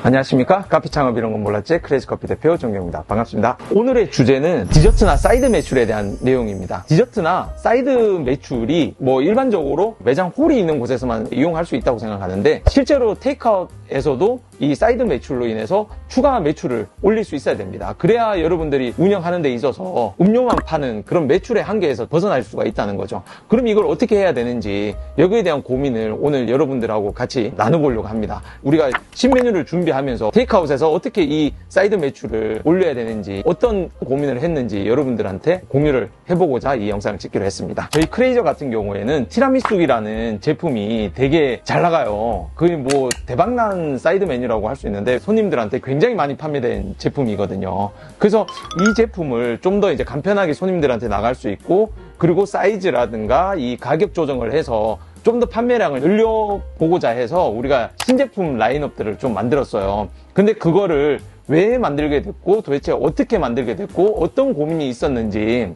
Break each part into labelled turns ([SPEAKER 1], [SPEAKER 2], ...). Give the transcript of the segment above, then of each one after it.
[SPEAKER 1] 안녕하십니까? 카피 창업 이런 건 몰랐지? 크레이지커피 대표 정경입니다. 반갑습니다. 오늘의 주제는 디저트나 사이드 매출에 대한 내용입니다. 디저트나 사이드 매출이 일반적으로 매장 홀이 있는 곳에서만 이용할 수 있다고 생각하는데, 실제로 테이크아웃에서도 이 사이드 매출로 인해서 추가 매출을 올릴 수 있어야 됩니다. 그래야 여러분들이 운영하는 데 있어서 음료만 파는 그런 매출의 한계에서 벗어날 수가 있다는 거죠. 그럼 이걸 어떻게 해야 되는지, 여기에 대한 고민을 오늘 여러분들하고 같이 나눠보려고 합니다. 우리가 신메뉴를 준비하면서 테이크아웃에서 어떻게 이 사이드 매출을 올려야 되는지, 어떤 고민을 했는지 여러분들한테 공유를 해보고자 이 영상을 찍기로 했습니다. 저희 크레이저 같은 경우에는 티라미수기라는 제품이 되게 잘 나가요. 거의 대박난 사이드 메뉴라고 할 수 있는데, 손님들한테 굉장히 많이 판매된 제품이거든요. 그래서 이 제품을 좀 더 이제 간편하게 손님들한테 나갈 수 있고, 그리고 사이즈라든가 이 가격 조정을 해서 좀 더 판매량을 늘려보고자 해서 우리가 신제품 라인업들을 좀 만들었어요. 근데 그거를 왜 만들게 됐고, 도대체 어떻게 만들게 됐고, 어떤 고민이 있었는지,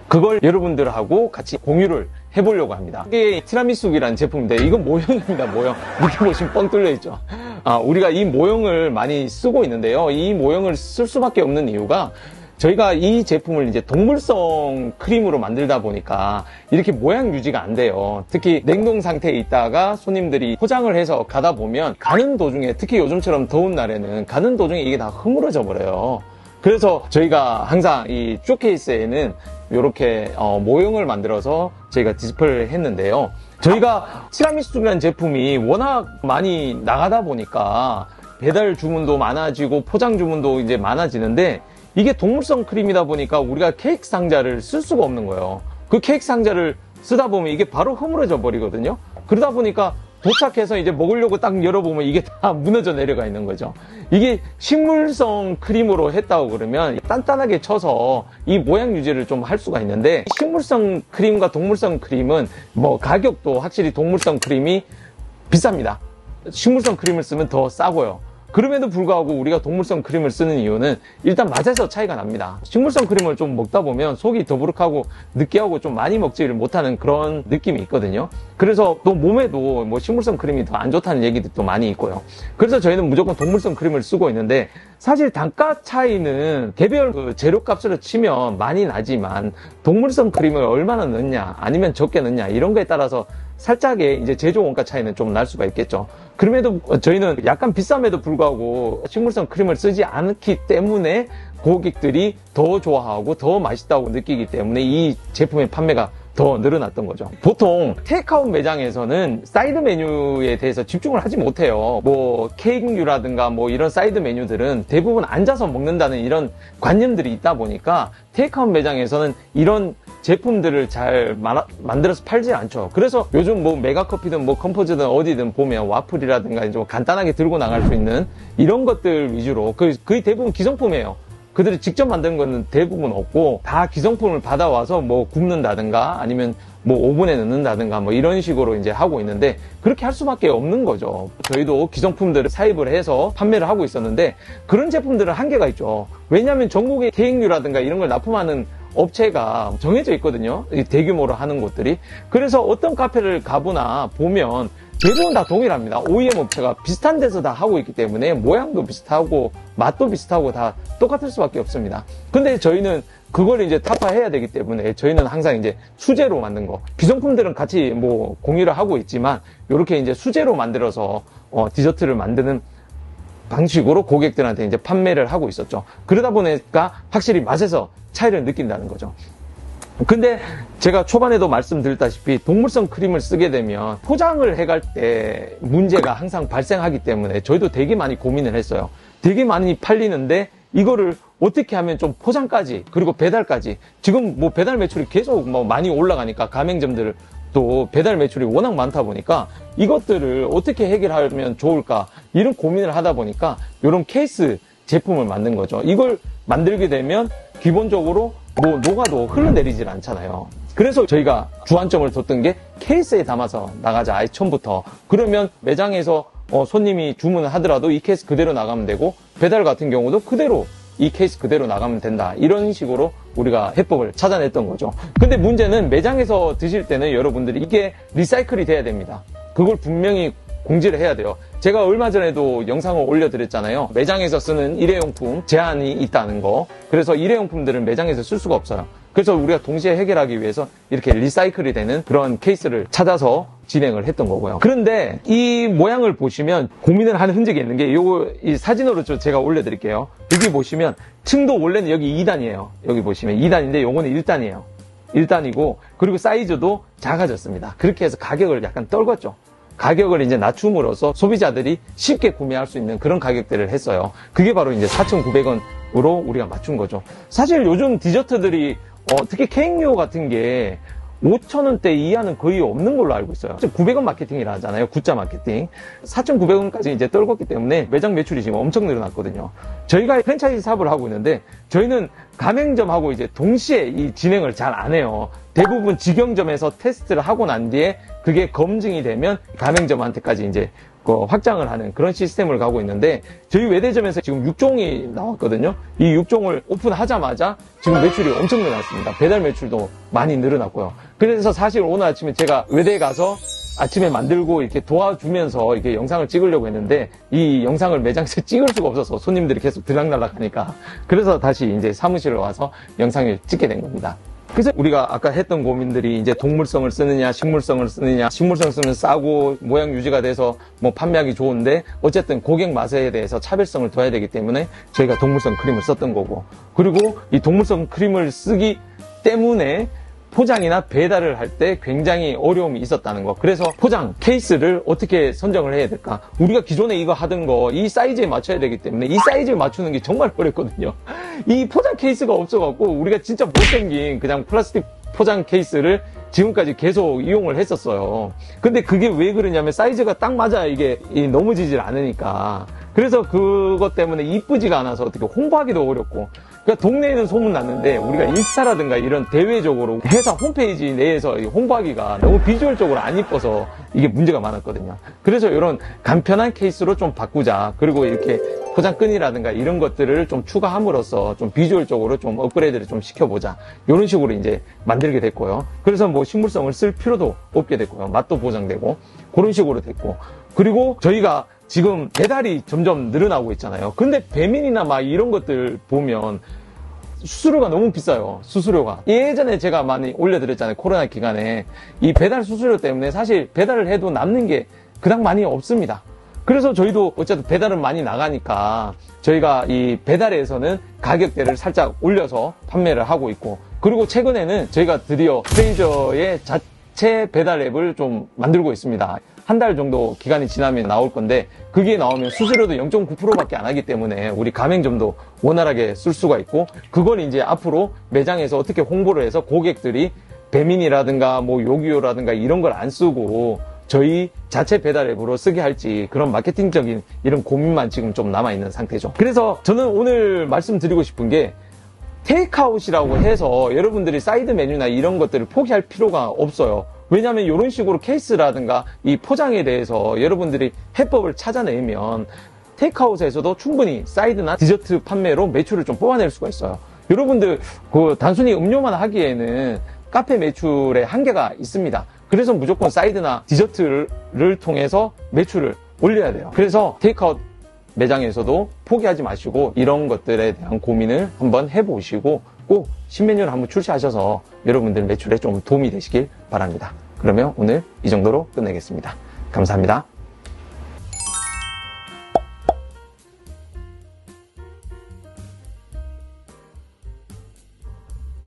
[SPEAKER 1] 그걸 여러분들하고 같이 공유를 해보려고 합니다. 이게 티라미수기라는 제품인데, 이건 모형입니다, 모형. 밑에 보시면 뻥 뚫려있죠. 우리가 이 모형을 많이 쓰고 있는데요. 이 모형을 쓸 수밖에 없는 이유가, 저희가 이 제품을 이제 동물성 크림으로 만들다 보니까 이렇게 모양 유지가 안 돼요. 특히 냉동 상태에 있다가 손님들이 포장을 해서 가다 보면 가는 도중에, 특히 요즘처럼 더운 날에는 가는 도중에 이게 다 흐물어져 버려요. 그래서 저희가 항상 이 쇼케이스에는 이렇게 모형을 만들어서 저희가 디스플레이를 했는데요. 저희가 티라미수라는 제품이 워낙 많이 나가다 보니까 배달 주문도 많아지고 포장 주문도 이제 많아지는데, 이게 동물성 크림이다 보니까 우리가 케이크 상자를 쓸 수가 없는 거예요. 그 케이크 상자를 쓰다 보면 이게 바로 흐물어져 버리거든요. 그러다 보니까 도착해서 이제 먹으려고 딱 열어보면 이게 다 무너져 내려가 있는 거죠. 이게 식물성 크림으로 했다고 그러면 단단하게 쳐서 이 모양 유지를 좀 할 수가 있는데, 식물성 크림과 동물성 크림은 가격도 확실히 동물성 크림이 비쌉니다. 식물성 크림을 쓰면 더 싸고요. 그럼에도 불구하고 우리가 동물성 크림을 쓰는 이유는 일단 맛에서 차이가 납니다. 식물성 크림을 좀 먹다 보면 속이 더부룩하고 느끼하고 좀 많이 먹지를 못하는 그런 느낌이 있거든요. 그래서 또 몸에도 식물성 크림이 더 안 좋다는 얘기도 많이 있고요. 그래서 저희는 무조건 동물성 크림을 쓰고 있는데, 사실 단가 차이는 개별 재료값으로 치면 많이 나지만, 동물성 크림을 얼마나 넣냐 아니면 적게 넣냐 이런 거에 따라서 살짝의 이제 제조 원가 차이는 좀 날 수가 있겠죠. 그럼에도 저희는 약간 비쌈에도 불구하고 식물성 크림을 쓰지 않기 때문에 고객들이 더 좋아하고 더 맛있다고 느끼기 때문에 이 제품의 판매가 더 늘어났던 거죠. 보통 테이크아웃 매장에서는 사이드 메뉴에 대해서 집중을 하지 못해요. 케이크류라든가 이런 사이드 메뉴들은 대부분 앉아서 먹는다는 이런 관념들이 있다 보니까 테이크아웃 매장에서는 이런 제품들을 잘 만들어서 팔지 않죠. 그래서 요즘 메가커피든 컴포즈든 어디든 보면 와플이라든가 좀 간단하게 들고 나갈 수 있는 이런 것들 위주로, 거의 대부분 기성품이에요. 그들이 직접 만든 거는 대부분 없고, 다 기성품을 받아와서 굽는다든가 아니면 오븐에 넣는다든가 이런 식으로 이제 하고 있는데, 그렇게 할 수밖에 없는 거죠. 저희도 기성품들을 사입을 해서 판매를 하고 있었는데, 그런 제품들은 한계가 있죠. 왜냐하면 전국의 케이크류라든가 이런 걸 납품하는 업체가 정해져 있거든요. 대규모로 하는 곳들이. 그래서 어떤 카페를 가보나 보면 대부분 다 동일합니다. OEM 업체가 비슷한 데서 다 하고 있기 때문에 모양도 비슷하고 맛도 비슷하고 다 똑같을 수밖에 없습니다. 근데 저희는 그걸 이제 타파해야 되기 때문에 저희는 항상 이제 수제로 만든 거, 기성품들은 같이 공유를 하고 있지만 이렇게 이제 수제로 만들어서 디저트를 만드는 방식으로 고객들한테 이제 판매를 하고 있었죠. 그러다 보니까 확실히 맛에서 차이를 느낀다는 거죠. 근데 제가 초반에도 말씀드렸다시피 동물성 크림을 쓰게 되면 포장을 해갈 때 문제가 항상 발생하기 때문에 저희도 되게 많이 고민을 했어요. 되게 많이 팔리는데 이거를 어떻게 하면 좀 포장까지, 그리고 배달까지, 지금 배달 매출이 계속 많이 올라가니까 가맹점들 또 배달 매출이 워낙 많다 보니까 이것들을 어떻게 해결하면 좋을까, 이런 고민을 하다 보니까 이런 케이스 제품을 만든 거죠. 이걸 만들게 되면 기본적으로 녹아도 흘러내리질 않잖아요. 그래서 저희가 주안점을 뒀던 게 케이스에 담아서 나가자, 아예 처음부터. 그러면 매장에서 손님이 주문을 하더라도 이 케이스 그대로 나가면 되고, 배달 같은 경우도 그대로 이 케이스 그대로 나가면 된다. 이런 식으로 우리가 해법을 찾아냈던 거죠. 근데 문제는 매장에서 드실 때는 여러분들이 이게 리사이클이 돼야 됩니다. 그걸 분명히 공지를 해야 돼요. 제가 얼마 전에도 영상을 올려드렸잖아요. 매장에서 쓰는 일회용품 제한이 있다는 거. 그래서 일회용품들은 매장에서 쓸 수가 없어요. 그래서 우리가 동시에 해결하기 위해서 이렇게 리사이클이 되는 그런 케이스를 찾아서 진행을 했던 거고요. 그런데 이 모양을 보시면 고민을 하는 흔적이 있는 게 요거 이 사진으로 제가 올려드릴게요. 여기 보시면 층도 원래는 여기 2단이에요. 여기 보시면 2단인데 요거는 1단이에요. 1단이고 그리고 사이즈도 작아졌습니다. 그렇게 해서 가격을 약간 떨궜죠. 가격을 이제 낮춤으로써 소비자들이 쉽게 구매할 수 있는 그런 가격대를 했어요. 그게 바로 이제 4,900원으로 우리가 맞춘 거죠. 사실 요즘 디저트들이 특히 케이크류 같은 게 5,000원대 이하는 거의 없는 걸로 알고 있어요. 900원 마케팅이라 하잖아요. 구자 마케팅. 4,900원까지 이제 떨궜기 때문에 매장 매출이 지금 엄청 늘어났거든요. 저희가 프랜차이즈 사업을 하고 있는데 저희는 가맹점하고 이제 동시에 이 진행을 잘 안 해요. 대부분 직영점에서 테스트를 하고 난 뒤에 그게 검증이 되면 가맹점한테까지 이제 확장을 하는 그런 시스템을 가고 있는데 저희 외대점에서 지금 6종이 나왔거든요. 이 6종을 오픈하자마자 지금 매출이 엄청 늘어났습니다. 배달 매출도 많이 늘어났고요. 그래서 사실 오늘 아침에 제가 외대에 가서 아침에 만들고 이렇게 도와주면서 이렇게 영상을 찍으려고 했는데 이 영상을 매장에서 찍을 수가 없어서 손님들이 계속 들락날락 하니까 그래서 다시 이제 사무실에 와서 영상을 찍게 된 겁니다. 그래서 우리가 아까 했던 고민들이 이제 동물성을 쓰느냐 식물성을 쓰느냐, 식물성 쓰면 싸고 모양 유지가 돼서 뭐 판매하기 좋은데 어쨌든 고객 맛에 대해서 차별성을 둬야 되기 때문에 저희가 동물성 크림을 썼던 거고, 그리고 이 동물성 크림을 쓰기 때문에 포장이나 배달을 할 때 굉장히 어려움이 있었다는 거. 그래서 포장 케이스를 어떻게 선정을 해야 될까? 우리가 기존에 이거 하던 거 이 사이즈에 맞춰야 되기 때문에 이 사이즈에 맞추는 게 정말 어렵거든요. 이 포장 케이스가 없어갖고 우리가 진짜 못생긴 그냥 플라스틱 포장 케이스를 지금까지 계속 이용을 했었어요. 근데 그게 왜 그러냐면 사이즈가 딱 맞아 이게 넘어지질 않으니까. 그래서 그것 때문에 이쁘지가 않아서 어떻게 홍보하기도 어렵고, 그러니까 동네에는 소문났는데 우리가 인스타라든가 이런 대외적으로 회사 홈페이지 내에서 홍보하기가 너무 비주얼적으로 안 이뻐서 이게 문제가 많았거든요. 그래서 이런 간편한 케이스로 좀 바꾸자. 그리고 이렇게 포장끈이라든가 이런 것들을 좀 추가함으로써 좀 비주얼적으로 좀 업그레이드를 좀 시켜보자. 이런 식으로 이제 만들게 됐고요. 그래서 뭐 식물성을 쓸 필요도 없게 됐고요. 맛도 보장되고 그런 식으로 됐고, 그리고 저희가 지금 배달이 점점 늘어나고 있잖아요. 근데 배민이나 막 이런 것들 보면 수수료가 너무 비싸요. 수수료가. 예전에 제가 많이 올려드렸잖아요. 코로나 기간에. 이 배달 수수료 때문에 사실 배달을 해도 남는 게 그닥 많이 없습니다. 그래서 저희도 어쨌든 배달은 많이 나가니까 저희가 이 배달에서는 가격대를 살짝 올려서 판매를 하고 있고, 그리고 최근에는 저희가 드디어 프레이저의 자체 배달 앱을 좀 만들고 있습니다. 한 달 정도 기간이 지나면 나올 건데 그게 나오면 수수료도 0.9%밖에 안 하기 때문에 우리 가맹점도 원활하게 쓸 수가 있고, 그걸 이제 앞으로 매장에서 어떻게 홍보를 해서 고객들이 배민이라든가 뭐 요기요라든가 이런 걸 안 쓰고 저희 자체 배달 앱으로 쓰게 할지 그런 마케팅적인 이런 고민만 지금 좀 남아있는 상태죠. 그래서 저는 오늘 말씀드리고 싶은 게 테이크아웃이라고 해서 여러분들이 사이드 메뉴나 이런 것들을 포기할 필요가 없어요. 왜냐하면 이런 식으로 케이스라든가 이 포장에 대해서 여러분들이 해법을 찾아내면 테이크아웃에서도 충분히 사이드나 디저트 판매로 매출을 좀 뽑아낼 수가 있어요. 여러분들 단순히 음료만 하기에는 카페 매출에 한계가 있습니다. 그래서 무조건 사이드나 디저트를 통해서 매출을 올려야 돼요. 그래서 테이크아웃 매장에서도 포기하지 마시고 이런 것들에 대한 고민을 한번 해보시고 꼭 신메뉴를 한번 출시하셔서 여러분들 매출에 좀 도움이 되시길 바랍니다. 그러면 오늘 이 정도로 끝내겠습니다. 감사합니다.